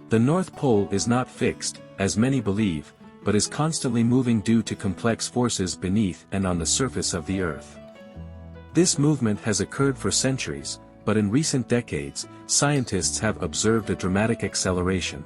The North Pole is not fixed, as many believe, but is constantly moving due to complex forces beneath and on the surface of the Earth. This movement has occurred for centuries, but in recent decades, scientists have observed a dramatic acceleration.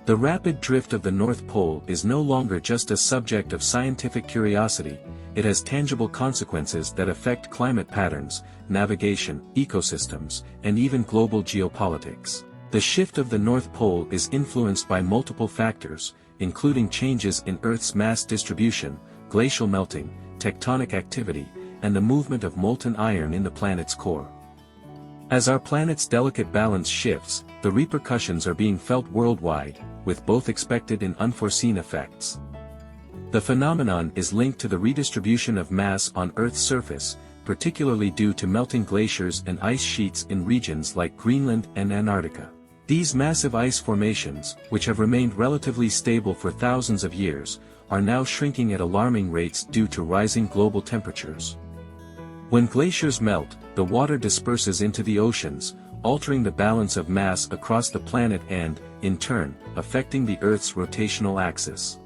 The rapid drift of the North Pole is no longer just a subject of scientific curiosity, it has tangible consequences that affect climate patterns, navigation, ecosystems, and even global geopolitics. The shift of the North Pole is influenced by multiple factors, including changes in Earth's mass distribution, glacial melting, tectonic activity, and the movement of molten iron in the planet's core. As our planet's delicate balance shifts, the repercussions are being felt worldwide, with both expected and unforeseen effects. The phenomenon is linked to the redistribution of mass on Earth's surface, particularly due to melting glaciers and ice sheets in regions like Greenland and Antarctica. These massive ice formations, which have remained relatively stable for thousands of years, are now shrinking at alarming rates due to rising global temperatures. When glaciers melt, the water disperses into the oceans, altering the balance of mass across the planet and, in turn, affecting the Earth's rotational axis.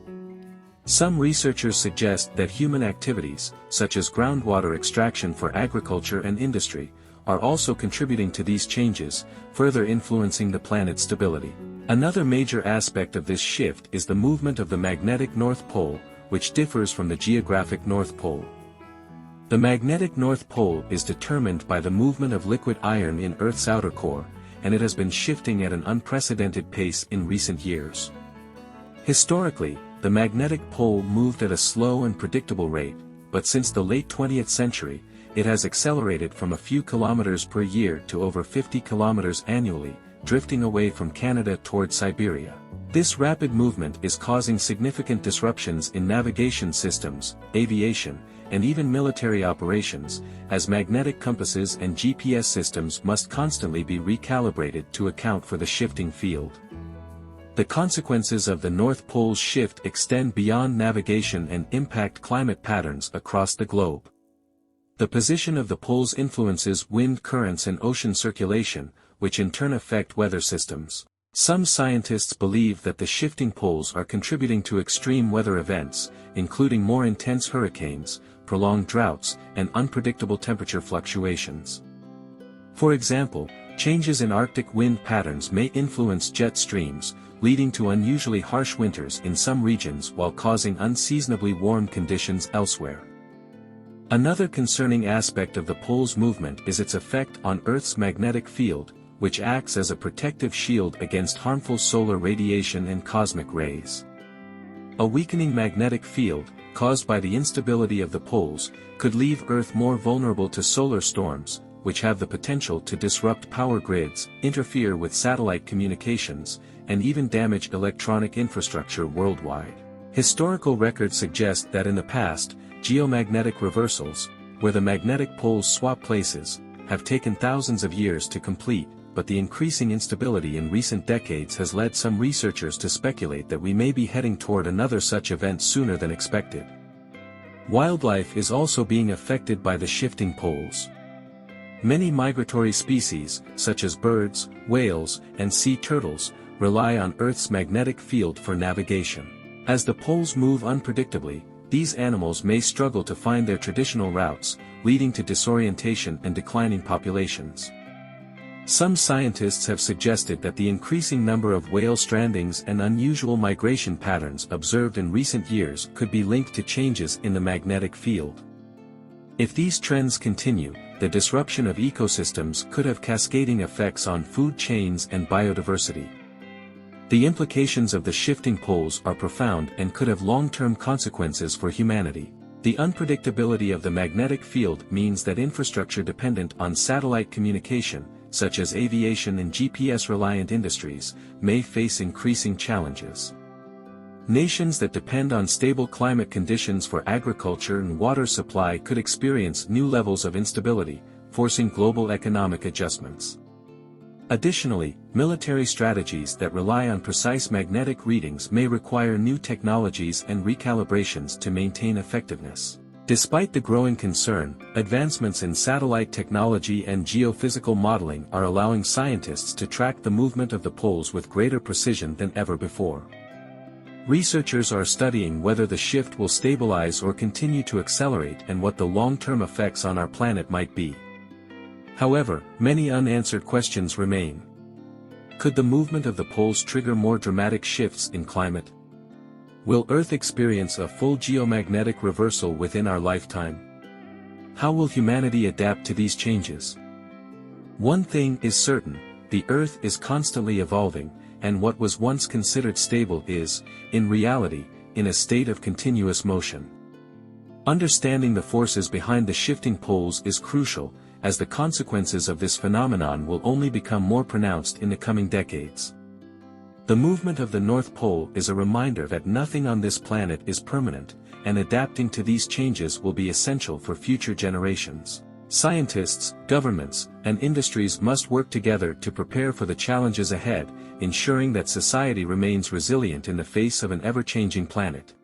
Some researchers suggest that human activities, such as groundwater extraction for agriculture and industry, are also contributing to these changes, further influencing the planet's stability. Another major aspect of this shift is the movement of the magnetic North Pole, which differs from the geographic North Pole. The magnetic North Pole is determined by the movement of liquid iron in Earth's outer core, and it has been shifting at an unprecedented pace in recent years. Historically, the magnetic pole moved at a slow and predictable rate, but since the late 20th century, it has accelerated from a few kilometers per year to over 50 kilometers annually, drifting away from Canada toward Siberia. This rapid movement is causing significant disruptions in navigation systems, aviation, and even military operations, as magnetic compasses and GPS systems must constantly be recalibrated to account for the shifting field. The consequences of the North Pole's shift extend beyond navigation and impact climate patterns across the globe. The position of the poles influences wind currents and ocean circulation, which in turn affect weather systems. Some scientists believe that the shifting poles are contributing to extreme weather events, including more intense hurricanes, prolonged droughts, and unpredictable temperature fluctuations. For example, changes in Arctic wind patterns may influence jet streams, leading to unusually harsh winters in some regions while causing unseasonably warm conditions elsewhere. Another concerning aspect of the pole's movement is its effect on Earth's magnetic field, which acts as a protective shield against harmful solar radiation and cosmic rays. A weakening magnetic field, caused by the instability of the poles, could leave Earth more vulnerable to solar storms, which have the potential to disrupt power grids, interfere with satellite communications, and even damage electronic infrastructure worldwide. Historical records suggest that in the past, geomagnetic reversals, where the magnetic poles swap places, have taken thousands of years to complete, but the increasing instability in recent decades has led some researchers to speculate that we may be heading toward another such event sooner than expected. Wildlife is also being affected by the shifting poles. Many migratory species, such as birds, whales, and sea turtles, rely on Earth's magnetic field for navigation. As the poles move unpredictably, these animals may struggle to find their traditional routes, leading to disorientation and declining populations. Some scientists have suggested that the increasing number of whale strandings and unusual migration patterns observed in recent years could be linked to changes in the magnetic field. If these trends continue, the disruption of ecosystems could have cascading effects on food chains and biodiversity. The implications of the shifting poles are profound and could have long-term consequences for humanity. The unpredictability of the magnetic field means that infrastructure dependent on satellite communication, such as aviation and GPS-reliant industries, may face increasing challenges. Nations that depend on stable climate conditions for agriculture and water supply could experience new levels of instability, forcing global economic adjustments. Additionally, military strategies that rely on precise magnetic readings may require new technologies and recalibrations to maintain effectiveness. Despite the growing concern, advancements in satellite technology and geophysical modeling are allowing scientists to track the movement of the poles with greater precision than ever before. Researchers are studying whether the shift will stabilize or continue to accelerate and what the long-term effects on our planet might be. However, many unanswered questions remain. Could the movement of the poles trigger more dramatic shifts in climate? Will Earth experience a full geomagnetic reversal within our lifetime? How will humanity adapt to these changes? One thing is certain, the Earth is constantly evolving, and what was once considered stable is, in reality, in a state of continuous motion. Understanding the forces behind the shifting poles is crucial, as the consequences of this phenomenon will only become more pronounced in the coming decades. The movement of the North Pole is a reminder that nothing on this planet is permanent, and adapting to these changes will be essential for future generations. Scientists, governments, and industries must work together to prepare for the challenges ahead, ensuring that society remains resilient in the face of an ever-changing planet.